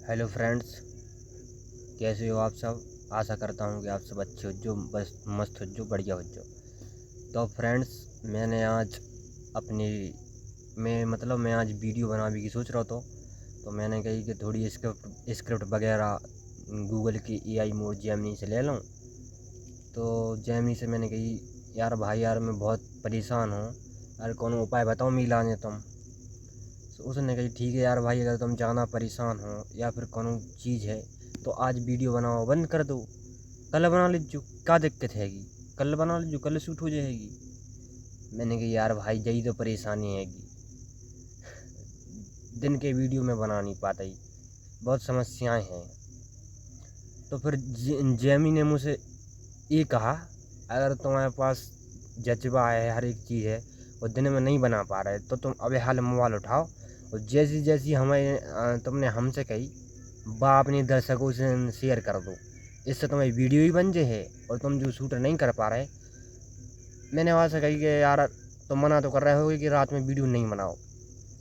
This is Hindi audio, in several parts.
हेलो फ्रेंड्स, कैसे हो आप सब। आशा करता हूँ कि आप सब अच्छे हो जो, बस मस्त हो जो, बढ़िया हो जो। तो फ्रेंड्स, मैंने आज अपनी मैं आज वीडियो बनाने की सोच रहा था। तो मैंने कही कि थोड़ी स्क्रिप्ट वगैरह गूगल की एआई मोड जेमिनी से ले लूँ। तो जेमिनी से मैंने कही, यार भाई यार मैं बहुत परेशान हूँ, यार कौन उपाय बताओ मिलाने तुम। तो उसने कही ठीक है यार भाई, अगर तुम ज़्यादा परेशान हो या फिर कोनो चीज़ है तो आज वीडियो बनाओ बंद कर दो, कल बना लीजिए, क्या दिक्कत हैगी, कल बना लीजिए, कल शूट हो जाएगी। मैंने कहा यार भाई यही तो परेशानी हैगी, दिन के वीडियो में बना नहीं पाता ही, बहुत समस्याएं हैं। तो फिर जेमी ने मुझसे ये कहा, अगर तुम्हारे पास जज्बा है, हर एक चीज़ है और दिन में नहीं बना पा रहे तो तुम अबे हाल मोबाइल उठाओ और जैसी जैसी हमें तुमने हमसे कही वह अपने दर्शकों से शेयर कर दो, इससे तुम्हारी वीडियो ही बन जाए है और तुम जो शूट नहीं कर पा रहे। मैंने वहाँ से कही कि यार तुम मना तो कर रहे होगे कि रात में वीडियो नहीं बनाओ,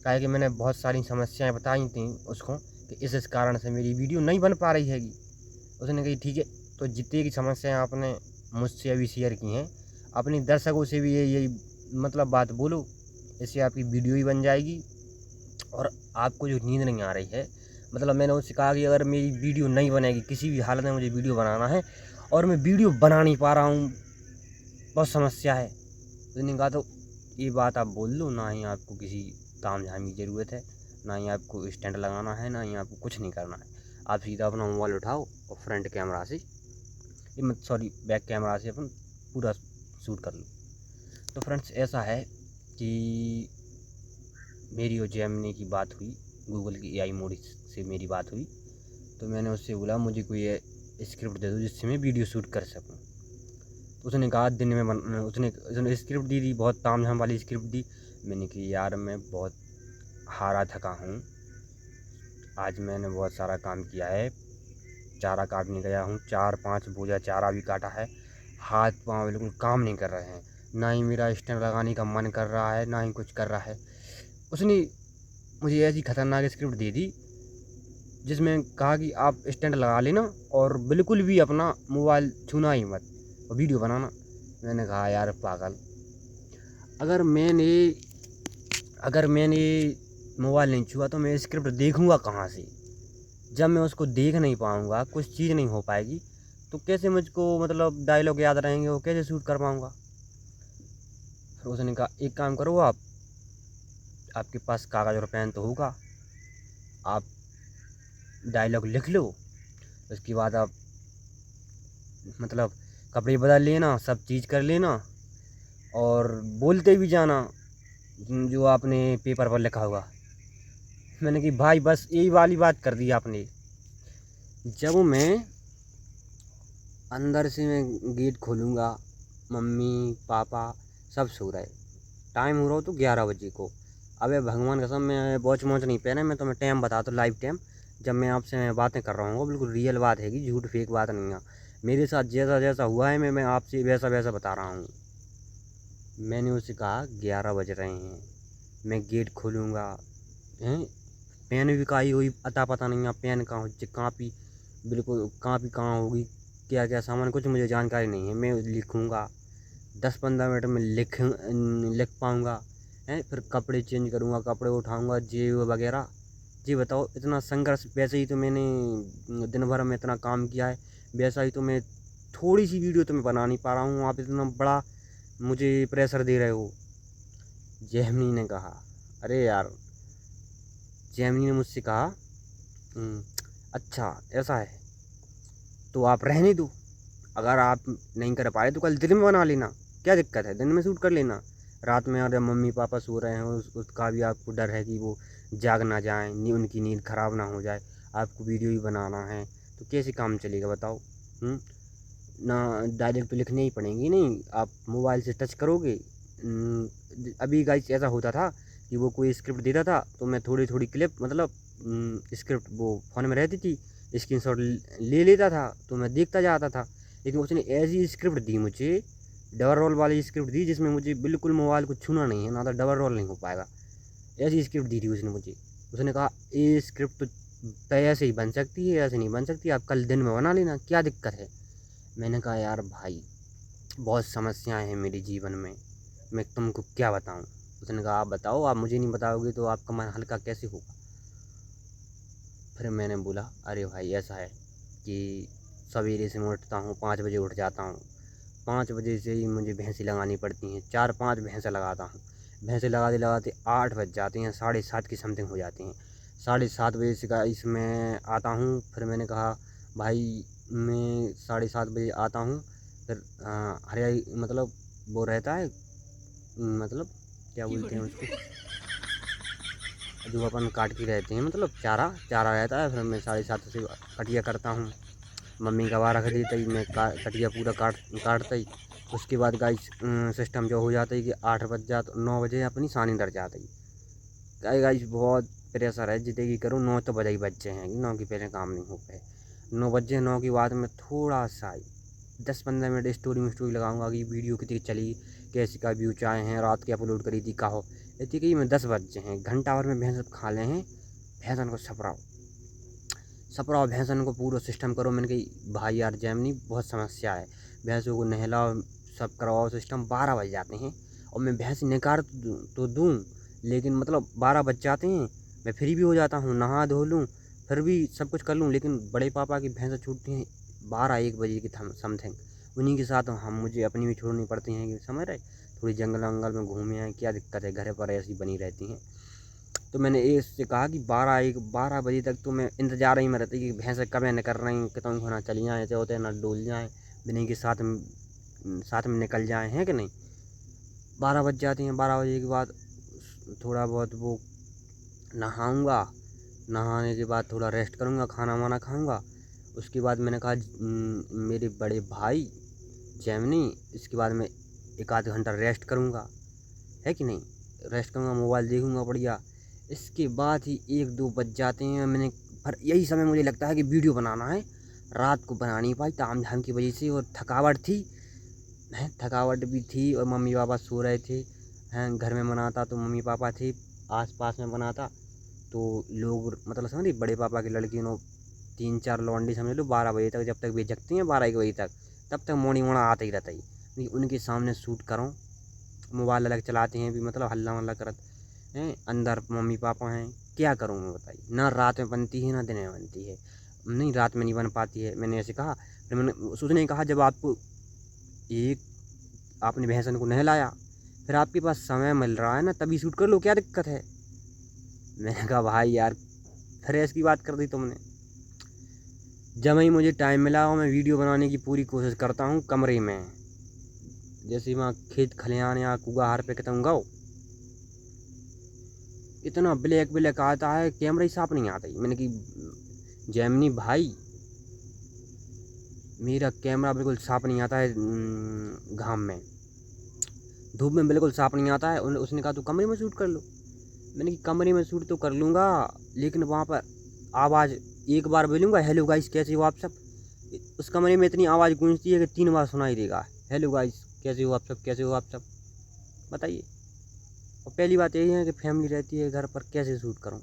काहे कि मैंने बहुत सारी समस्याएं बताई थी उसको कि इस कारण से मेरी वीडियो नहीं बन पा रही हैगी। उसने कही ठीक है, तो जितनी की समस्याएं आपने मुझसे अभी शेयर की हैं अपने दर्शकों से भी यही मतलब बात बोलो, इससे आपकी वीडियो ही बन जाएगी। और आपको जो नींद नहीं आ रही है, मतलब मैंने उससे कहा कि अगर मेरी वीडियो नहीं बनेगी, किसी भी हालत में मुझे वीडियो बनाना है और मैं वीडियो बना नहीं पा रहा हूँ, बहुत समस्या है। उसने कहा तो ये बात आप बोल लो, ना ही आपको किसी ताम झाम की ज़रूरत है, ना ही आपको स्टैंड लगाना है, ना ही आपको कुछ नहीं करना है। आप सीधा अपना मोबाइल उठाओ और फ्रंट कैमरा से, बैक कैमरा से अपन पूरा शूट कर लो। तो फ्रेंड्स ऐसा है कि मेरी और जेमिनी की बात हुई, गूगल की एआई मोड से मेरी बात हुई। तो मैंने उससे बोला मुझे कोई स्क्रिप्ट दे दो जिससे मैं वीडियो शूट कर सकूं। तो उसने कहा दिन में उसने स्क्रिप्ट दी थी, बहुत ताम झाम वाली स्क्रिप्ट दी। मैंने कहा यार मैं बहुत हारा थका हूँ, आज मैंने बहुत सारा काम किया है, चारा काटने गया हूँ, 4-5 बोझा चारा भी काटा है, हाथ पाँव बिल्कुल काम नहीं कर रहे हैं, ना ही मेरा स्टैंड लगाने का मन कर रहा है, ना ही कुछ कर रहा है। उसने मुझे ऐसी खतरनाक स्क्रिप्ट दे दी जिसमें कहा कि आप स्टैंड लगा लेना और बिल्कुल भी अपना मोबाइल छूना ही मत और वीडियो बनाना। मैंने कहा यार पागल, अगर मैंने अगर मैंने मोबाइल नहीं छुआ तो मैं स्क्रिप्ट देखूंगा कहाँ से। जब मैं उसको देख नहीं पाऊंगा, कुछ चीज़ नहीं हो पाएगी, तो कैसे मुझको मतलब डायलॉग याद रहेंगे, वो कैसे शूट कर पाऊंगा। फिर उसने कहा एक काम करो, आपके पास कागज़ और पेन तो होगा, आप डायलॉग लिख लो, उसके बाद आप मतलब कपड़े बदल लेना, सब चीज़ कर लेना और बोलते भी जाना जो आपने पेपर पर लिखा होगा। मैंने कि भाई बस यही वाली बात कर दी आपने। जब मैं अंदर से मैं गेट खोलूँगा, मम्मी पापा सब सो रहे, टाइम हो रहा हो तो 11 बजे को। अबे भगवान कसम मैं वॉच वॉच नहीं पहने, मैं तुम्हें टाइम बताता हूँ, लाइव टाइम जब मैं आपसे बातें कर रहा हूँ बिल्कुल रियल बात है कि झूठ फेक बात नहीं है। मेरे साथ जैसा जैसा हुआ है मैं आपसे वैसा वैसा बता रहा हूँ। मैंने उससे कहा 11 बज रहे हैं, मैं गेट खोलूँगा हैं, पेन भी काई हुई अता पता नहीं है, पेन कहाँ हो, कापी बिल्कुल, कापी कहाँ होगी, क्या क्या सामान कुछ मुझे जानकारी नहीं है। मैं लिखूँगा 10-15 मिनट में लिख पाऊँगा हैं, फिर कपड़े चेंज करूँगा, कपड़े उठाऊँगा, ये वो वगैरह। जी बताओ, इतना संघर्ष, वैसे ही तो मैंने दिन भर में इतना काम किया है, वैसा ही तो मैं थोड़ी सी वीडियो तो मैं बना नहीं पा रहा हूँ, आप इतना बड़ा मुझे प्रेशर दे रहे हो। जेमिनी ने कहा, अरे यार, जेमिनी ने मुझसे कहा "हम्म, अच्छा ऐसा है तो आप रहने दो, अगर आप नहीं कर पाए तो कल दिन में बना लेना, क्या दिक्कत है, दिन में शूट कर लेना। रात में अगर मम्मी पापा सो रहे हैं उसका भी आपको डर है कि वो जाग ना जाएं, उनकी नींद ख़राब ना हो जाए, आपको वीडियो ही बनाना है, तो कैसे काम चलेगा बताओ। ना डायरेक्ट तो लिखनी ही पड़ेंगी, नहीं आप मोबाइल से टच करोगे। अभी गाइस ऐसा होता था कि वो कोई स्क्रिप्ट देता था तो मैं थोड़ी थोड़ी क्लिप मतलब स्क्रिप्ट वो फ़ोन में रहती थी, स्क्रीनशॉट ले लेता था तो मैं देखता जाता था। लेकिन उसने ऐसी स्क्रिप्ट दी मुझे, डबल रोल वाली स्क्रिप्ट दी जिसमें मुझे बिल्कुल मोबाइल को छूना नहीं है, ना तो डबल रोल नहीं हो पाएगा, ऐसी स्क्रिप्ट दी थी उसने मुझे। उसने कहा ये स्क्रिप्ट तो तो ऐसे ही बन सकती है, ऐसे नहीं बन सकती, आप कल दिन में बना लेना, क्या दिक्कत है। मैंने कहा यार भाई बहुत समस्याएं हैं मेरे जीवन में, मैं तुमको क्या बताऊं। उसने कहा आप बताओ, आप मुझे नहीं बताओगे तो आपका मन हल्का कैसे होगा। फिर मैंने बोला अरे भाई ऐसा है कि सवेरे से मैं उठता हूँ 5 बजे उठ जाता हूँ, 5 बजे से ही मुझे भैंसी लगानी पड़ती हैं, 4-5 भैंसें लगाता हूँ। भैंसें लगाते लगाते 8 बज जाते हैं, 7:30 की समथिंग हो जाती हैं। 7:30 बजे से गाइस मैं आता हूँ। फिर मैंने कहा भाई मैं 7:30 बजे आता हूँ। फिर हरियाई मतलब वो रहता है, मतलब क्या बोलते हैं उसको, जो अपन काट के रहते हैं, मतलब चारा चारा रहता है। फिर मैं 7:30 से कटिया करता हूँ। मम्मी गवा रख देती, मैं कटिया पूरा काटता ही। उसके बाद गाइस सिस्टम जो हो जाता है कि 8 बज जाता, 9 बजे अपनी सानी डर जाती। गाइस बहुत प्रेशर है, जितने की करूँ 9 तो बजे ही बच्चे हैं, 9 के पहले काम नहीं हो पाए। 9 बजे, 9 के बाद में थोड़ा सा 10-15 मिनट स्टोरी लगाऊंगा कि वीडियो कितनी चली, कैसे का व्यूज आए हैं, रात की अपलोड करी थी कहो। इतनी कि मैं 10 बजे हैं, घंटा भर में भैंस खा ले हैं। भैंसन को सपराओ सपराओ, भैंसन को पूरा सिस्टम करो। मैंने कही भाई यार जैमनी बहुत समस्या है, भैंसों को नहलाओ सब करवाओ, सिस्टम 12 बज जाते हैं। और मैं भैंस निकाल तो दूँ, लेकिन मतलब 12 बज जाते हैं। मैं फ्री भी हो जाता हूँ, नहा धो लूँ, फिर भी सब कुछ कर लूँ, लेकिन बड़े पापा की भैंसें छूटती हैं 12-1 बजे की समथिंग। उन्हीं के साथ हम मुझे अपनी भी छोड़नी पड़ती हैं, कि समझ रहे, थोड़ी जंगल वंगल में घूमे आए, क्या दिक्कत है, घर पर ऐसी बनी रहती हैं। तो मैंने इससे कहा कि 12 बजे तक तो मैं इंतजार ही में रहती कि भैंसें कब न कर रही, कितने होना चली जाएँ, ऐसे होते ना डोल जाएँ, बिन्हीं के साथ में निकल जाएँ, हैं कि नहीं। 12 बज जाती हैं। 12 बजे के बाद थोड़ा बहुत वो नहाऊँगा, नहाने के बाद थोड़ा रेस्ट करूँगा, खाना वाना खाऊँगा। उसके बाद मैंने कहा मेरे बड़े भाई जैमिनी, इसके बाद मैं 1 आध घंटा रेस्ट करूँगा, है कि नहीं। रेस्ट करूँगा, मोबाइल देखूँगा बढ़िया। इसके बाद ही 1-2 बज जाते हैं। मैंने पर यही समय मुझे लगता है कि वीडियो बनाना है, रात को बना नहीं पाई ताम झाम की वजह से, और थकावट थी हैं, थकावट भी थी, और मम्मी पापा सो रहे थे हैं। घर में बनाता तो मम्मी पापा थे, आस पास में बनाता तो लोग, मतलब समझ रही, बड़े पापा की लड़की नो 3-4 लौंडी समझ लो, 12 बजे तक, जब तक वे जगती हैं 12-1 बजे तक, तब तक मोड़ी मोड़ा आता ही रहता ही। नहीं उनके सामने शूट करो, मोबाइल अलग चलाते हैं भी, मतलब हल्ला वल्ला करत हैं, अंदर मम्मी पापा हैं, क्या करूँ मैं बताइए। ना रात में बनती है ना दिन में बनती है, नहीं रात में नहीं बन पाती है। मैंने ऐसे कहा, फिर मैंने उसने कहा जब आपको एक आपने भैंसन को नहलाया, फिर आपके पास समय मिल रहा है ना, तभी शूट कर लो, क्या दिक्कत है। मैंने कहा भाई यार फिर ऐसी बात कर दी तुमने। जब ही मुझे टाइम मिला और मैं वीडियो बनाने की पूरी कोशिश करता हूँ कमरे में, जैसे वहाँ खेत खलिहान या कुगाहार पे कहता हूँ, इतना ब्लैक ब्लैक आता है, कैमरा ही साफ नहीं आता ही। मैंने कि जैमिनी भाई मेरा कैमरा बिल्कुल साफ नहीं आता है, घाम में धूप में बिल्कुल साफ नहीं आता है। उसने कहा तू कमरे में शूट कर लो। मैंने कि कमरे में शूट तो कर लूँगा, लेकिन वहाँ पर आवाज़ एक बार बोलूँगा हेलो गाइस कैसे हो आप सब, उस कमरे में इतनी आवाज़ गूंजती है कि 3 बार सुनाई देगा, हेलो गाइस कैसे हो आप सब, कैसे हो आप सब, बताइए। और पहली बात यही है कि फैमिली रहती है घर पर, कैसे शूट करूँ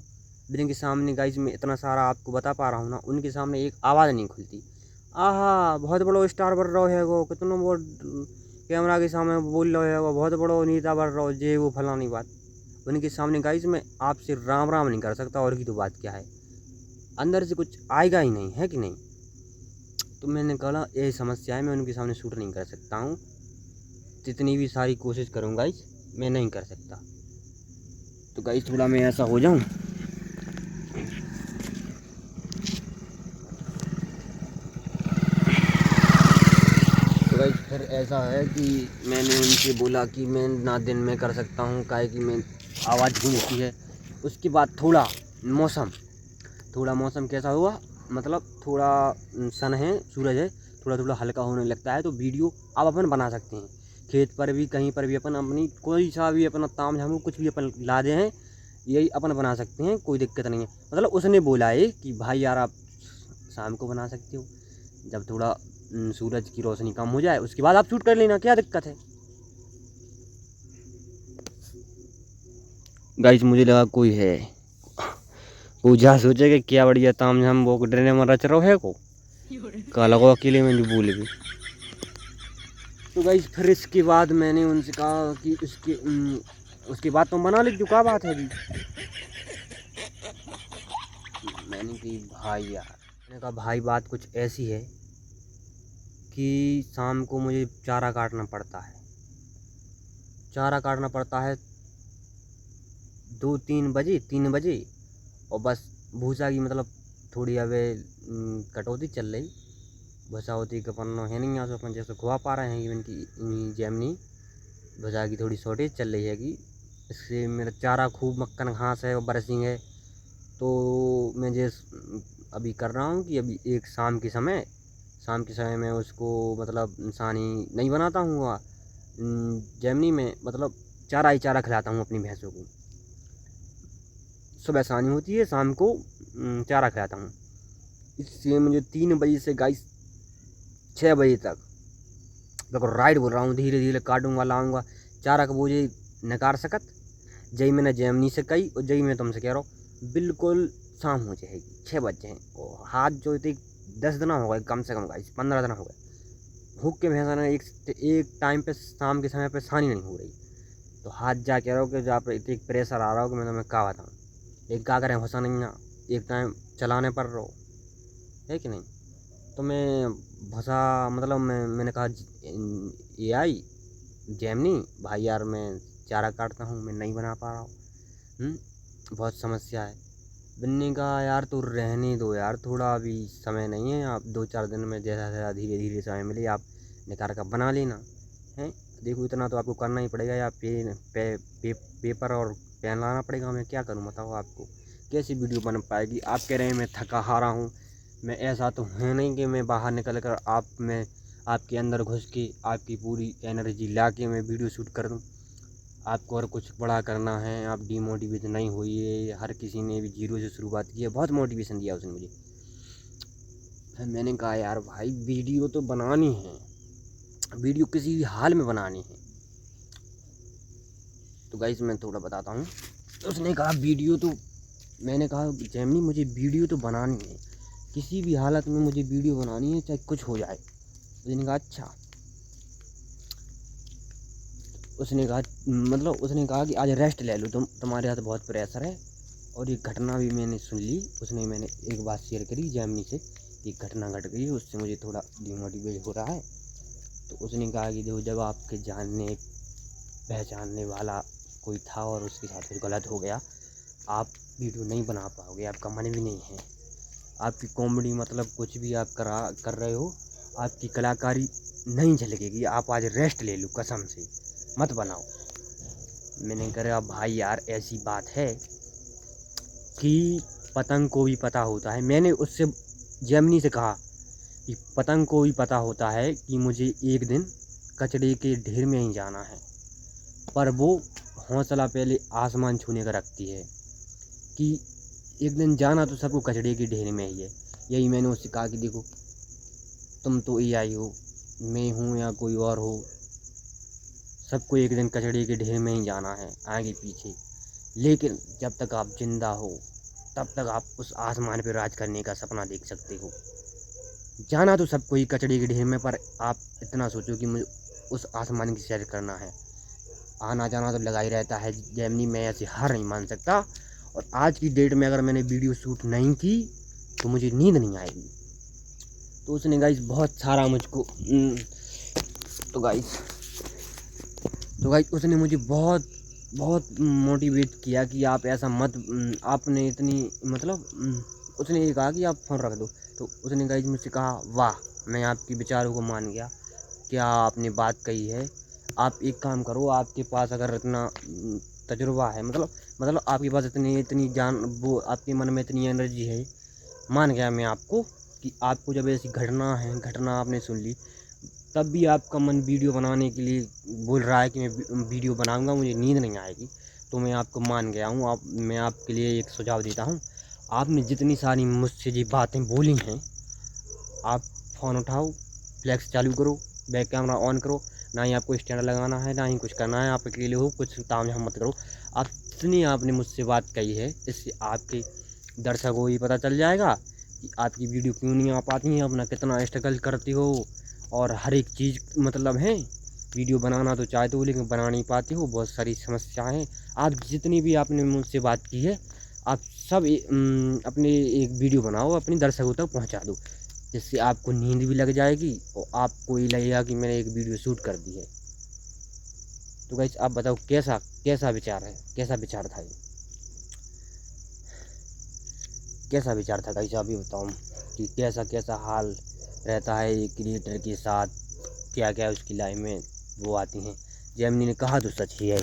जिनके सामने गाइस मैं इतना सारा आपको बता पा रहा हूँ ना, उनके सामने एक आवाज़ नहीं खुलती। आहा बहुत बड़ो स्टार बन रहा है वो, कितना वो कैमरा के सामने बोल रहा है वो, बहुत बड़ो नेता बन रहा हो, जे वो फलानी बात। उनके सामने गाइस मैं आपसे राम राम नहीं कर सकता, और की तो बात क्या है, अंदर से कुछ आएगा ही नहीं, है कि नहीं। तो मैंने कहा यही समस्या है, मैं उनके सामने शूट नहीं कर सकता हूँ, जितनी भी सारी कोशिश करूँ गाइस मैं नहीं कर सकता। तो गाइस थोड़ा मैं ऐसा हो जाऊँ, तो गाइस फिर ऐसा है कि मैंने उनसे बोला कि मैं ना दिन में कर सकता हूँ, काहे कि मैं आवाज़ गूंजती है। उसके बाद थोड़ा मौसम कैसा हुआ, मतलब थोड़ा सन है, सूरज है, थोड़ा थोड़ा हल्का होने लगता है, तो वीडियो अब अपन बना सकते हैं। खेत पर भी कहीं पर भी अपन अपनी कोई सा भी अपना ताम झाम कुछ भी अपन ला दे हैं, यही अपन बना सकते हैं, कोई दिक्कत नहीं है। मतलब उसने बोला है कि भाई यार आप शाम को बना सकते हो, जब थोड़ा सूरज की रोशनी कम हो जाए उसके बाद आप शूट कर लेना, क्या दिक्कत है। गाइस मुझे लगा कोई है, पूजा सोचे कि क्या बढ़िया ताम झाम वो ड्रेने में रच रहो है को कहा लगो अकेले में जो भूल भी। तो गाइस फिर इसके बाद मैंने उनसे कहा कि उसके बाद तुम बना लीजिए, क्या बात है जी। मैंने कही भाई यार, मैंने कहा भाई बात कुछ ऐसी है कि शाम को मुझे चारा काटना पड़ता है, चारा काटना पड़ता है 2-3 बजे 3 बजे। और बस भूसा की मतलब थोड़ी अब कटौती चल रही, भूसा होती के पन्नो है नहीं, यहाँ अपन जैसे खुआ पा रहे हैं इवन की जैमनी भूसा की थोड़ी शॉर्टेज चल रही है कि इससे मेरा चारा खूब मक्खन घास है और बरसिंग है। तो मैं जैसे अभी कर रहा हूँ कि अभी एक शाम के समय में उसको मतलब इंसानी नहीं बनाता हूँ जैमनी में, मतलब चारा ही चारा खिलाता हूँ अपनी भैंसों को। सुबह सानी होती है, शाम को चारा खिलाता हूँ। इससे मुझे 3 बजे से गाइस 6 बजे तक, देखो राइट बोल रहा हूँ, धीरे धीरे काटूंगा लाऊंगा चारा का बोझे नकार सकत। जई मैंने जैमनी से कही और जई मैं तुमसे कह रहा हूँ, बिल्कुल शाम हो जाएगी, 6 बज जाए और हाथ जो थे 10 दिन हो गए कम से कम गाइस, 15 दिन हो गए भूख के भैंसा ने एक टाइम पे शाम के समय पे सानी नहीं हो रही। तो हाथ जा कह रहा हूँ कि जहाँ पे एक प्रेशर आ रहा हो कि मैं तुम्हें क्या बताऊँ, एक क्या करें भसा नहीं ना, एक टाइम चलाने पर रहो है कि नहीं। तो मैं भसा मतलब मैंने कहा ये आई जैमनी भाई यार मैं चारा काटता हूँ, मैं नहीं बना पा रहा हूँ, बहुत समस्या है। बिन्नी का यार तो रहने दो यार, थोड़ा अभी समय नहीं है, आप 2-4 दिन में जैसा जैसा धीरे धीरे समय मिले आप निकाल कर बना लेना है। देखो इतना तो आपको करना ही पड़ेगा, या पेपर और पेन लाना पड़ेगा। मैं क्या करूँ बताओ आपको, कैसी वीडियो बन पाएगी। आप कह रहे हैं मैं थका हारा हूँ, मैं ऐसा तो है नहीं कि मैं बाहर निकल कर मैं आपके अंदर घुस के आपकी पूरी एनर्जी ला के मैं वीडियो शूट कर दूँ। आपको और कुछ बड़ा करना है, आप डीमोटिवेट नहीं होइए। हर किसी ने भी जीरो से शुरुआत की है, बहुत मोटिवेशन दिया उसने मुझे। फिर मैंने कहा यार भाई वीडियो तो बनानी है, वीडियो किसी भी हाल में बनानी है। तो गाइस मैं थोड़ा बताता हूँ। उसने कहा वीडियो तो, मैंने कहा जैमनी मुझे वीडियो तो बनानी है, किसी भी हालत में मुझे वीडियो बनानी है, चाहे कुछ हो जाए। उसने कहा अच्छा। उसने कहा मतलब उसने कहा कि आज रेस्ट ले लो, तुम्हारे हाथ बहुत प्रेशर है। और ये घटना भी मैंने सुन ली, मैंने एक बात शेयर करी जैमनी से कि घटना घट गई, उससे मुझे थोड़ा डिमोटिवेट हो रहा है। तो उसने कहा कि देखो जब आपके जानने पहचानने वाला कोई था और उसके साथ कुछ गलत हो गया, आप वीडियो नहीं बना पाओगे, आपका मन भी नहीं है, आपकी कॉमेडी मतलब कुछ भी आप कर रहे हो, आपकी कलाकारी नहीं झलकेगी। आप आज रेस्ट ले लो, कसम से मत बनाओ। मैंने कहा भाई यार ऐसी बात है कि पतंग को भी पता होता है, मैंने उससे जैमनी से कहा कि पतंग को भी पता होता है कि मुझे एक दिन कचड़े के ढेर में ही जाना है, पर वो हौसला पहले आसमान छूने का रखती है कि एक दिन जाना तो सबको कचड़े के ढेर में ही है। यही मैंने उससे कहा कि देखो तुम तो AI हो, मैं हूँ या कोई और हो, सबको एक दिन कचड़े के ढेर में ही जाना है आगे पीछे। लेकिन जब तक आप जिंदा हो तब तक आप उस आसमान पर राज करने का सपना देख सकते हो। जाना तो सबको ही कचड़े के ढेर में, पर आप इतना सोचो कि मुझे उस आसमान की सैर करना है। आना जाना तो लगा ही रहता है जैमनी, मैं ऐसे हार नहीं मान सकता। और आज की डेट में अगर मैंने वीडियो शूट नहीं की तो मुझे नींद नहीं आएगी। तो उसने गाइस बहुत सारा मुझको तो गाइस उसने मुझे बहुत बहुत मोटिवेट किया कि आप ऐसा मत, आपने इतनी मतलब उसने ये कहा कि आप फ़ोन रख दो। तो उसने गाइस मुझसे कहा वाह, मैं आपकी विचारों को मान गया, क्या आपने बात कही है। आप एक काम करो, आपके पास अगर इतना तजुर्बा है, मतलब आपके पास इतनी इतनी जान, वो आपके मन में इतनी एनर्जी है, मान गया मैं आपको कि आपको जब ऐसी घटना आपने सुन ली, तब भी आपका मन वीडियो बनाने के लिए बोल रहा है कि मैं वीडियो बनाऊंगा, मुझे नींद नहीं आएगी। तो मैं आपको मान गया हूँ। मैं आपके लिए एक सुझाव देता हूँ, आपने जितनी सारी मुझसे ये बातें बोली हैं, आप फ़ोन उठाओ, फ्लैक्स चालू करो, बैक कैमरा ऑन करो। ना ही आपको स्टैंड लगाना है, ना ही कुछ करना है, आप अकेले हो, कुछ तामझाम मत करो। आप जितनी आपने मुझसे बात कही है, इससे आपके दर्शकों को ही पता चल जाएगा कि आपकी वीडियो क्यों नहीं आ पाती हैं, अपना कितना स्ट्रगल करती हो और हर एक चीज़ मतलब है। वीडियो बनाना तो चाहते हो लेकिन बना नहीं पाती हो, बहुत सारी समस्याएं हैं। आप जितनी भी आपने मुझसे बात की है, आप सब अपने एक वीडियो बनाओ, अपनी दर्शकों तक पहुंचा दो, जिससे आपको नींद भी लग जाएगी और आपको ये लगेगा कि मैंने एक वीडियो शूट कर दी है। तो गाइस आप बताओ कैसा कैसा विचार है, कैसा विचार था ये, कैसा विचार था गाइस, आप ही बताओ कि कैसा कैसा हाल रहता है एक क्रिएटर के साथ, क्या क्या उसकी लाइफ में वो आती हैं। जेमिनी ने कहा तो सच ही है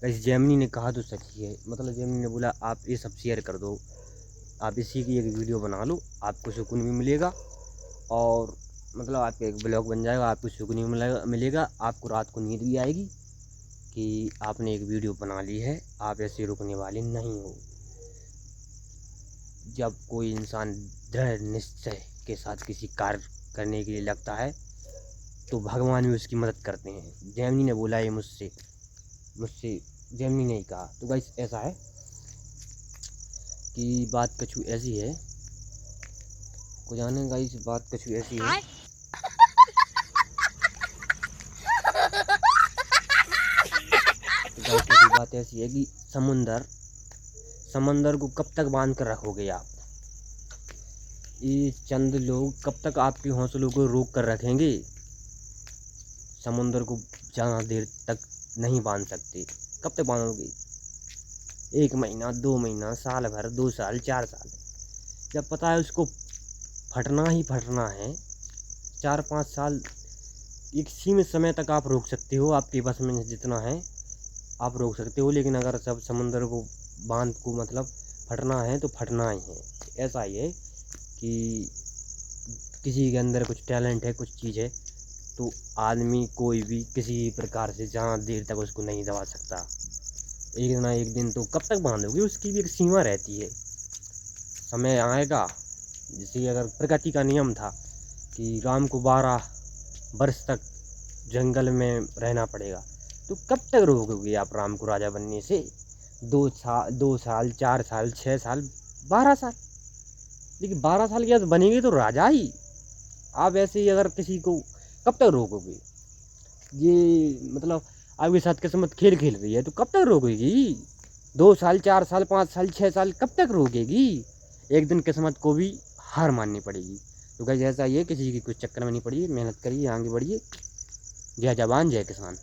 गाइस, जेमिनी ने कहा तो सच ही है। मतलब जेमिनी ने बोला आप ये सब शेयर कर दो, आप इसी की एक वीडियो बना लो, आपको सुकून भी मिलेगा और मतलब आपका एक ब्लॉग बन जाएगा, आपको सुकून भी मिलेगा, आपको रात को नींद भी आएगी कि आपने एक वीडियो बना ली है, आप ऐसे रुकने वाले नहीं हो। जब कोई इंसान दृढ़ निश्चय के साथ किसी कार्य करने के लिए लगता है तो भगवान भी उसकी मदद करते हैं। जेमिनी ने बोला ये मुझसे मुझसे जेमिनी ने ही कहा। तो गाइस ऐसा है कि बात कछु ऐसी है, को जाने गाइस बात कछु ऐसी है। तो गाइस कछु बात ऐसी है कि समंदर को कब तक बांध कर रखोगे आप? ये चंद लोग कब तक आपके हौसलों को रोक कर रखेंगे? समुंदर को ज़्यादा देर तक नहीं बांध सकते। कब तक बांधोगे? 1 महीना, 2 महीना, साल भर, 2 साल, 4 साल, जब पता है उसको फटना ही फटना है। 4-5 साल एक सीमित समय तक आप रोक सकते हो, आपके बस में जितना है आप रोक सकते हो, लेकिन अगर सब समुंदर को बांध को मतलब फटना है तो फटना ही है। ऐसा ही है कि किसी के अंदर कुछ टैलेंट है, कुछ चीज़ है, तो आदमी कोई भी किसी प्रकार से ज़्यादा देर तक उसको नहीं दबा सकता। एक ना एक दिन तो कब तक बांधोगे, उसकी भी एक सीमा रहती है, समय आएगा। जैसे अगर प्रकृति का नियम था कि राम को 12 वर्ष तक जंगल में रहना पड़ेगा, तो कब तक रोकोगे आप राम को राजा बनने से? 2 साल, 4 साल, 6 साल, 12 साल, लेकिन 12 साल के बाद बनेंगे तो राजा ही। आप ऐसे ही अगर किसी को कब तक रोकोगे? ये मतलब आपके साथ किस्मत खेल खेल रही है तो कब तक रोकेगी? 2 साल, 4 साल, 5 साल, 6 साल कब तक रोकेगी? एक दिन किस्मत को भी हार माननी पड़ेगी। तो गाइस ऐसा ही है, किसी की कुछ चक्कर में नहीं पड़िए, मेहनत करिए, आगे बढ़िए। जय जवान जय किसान।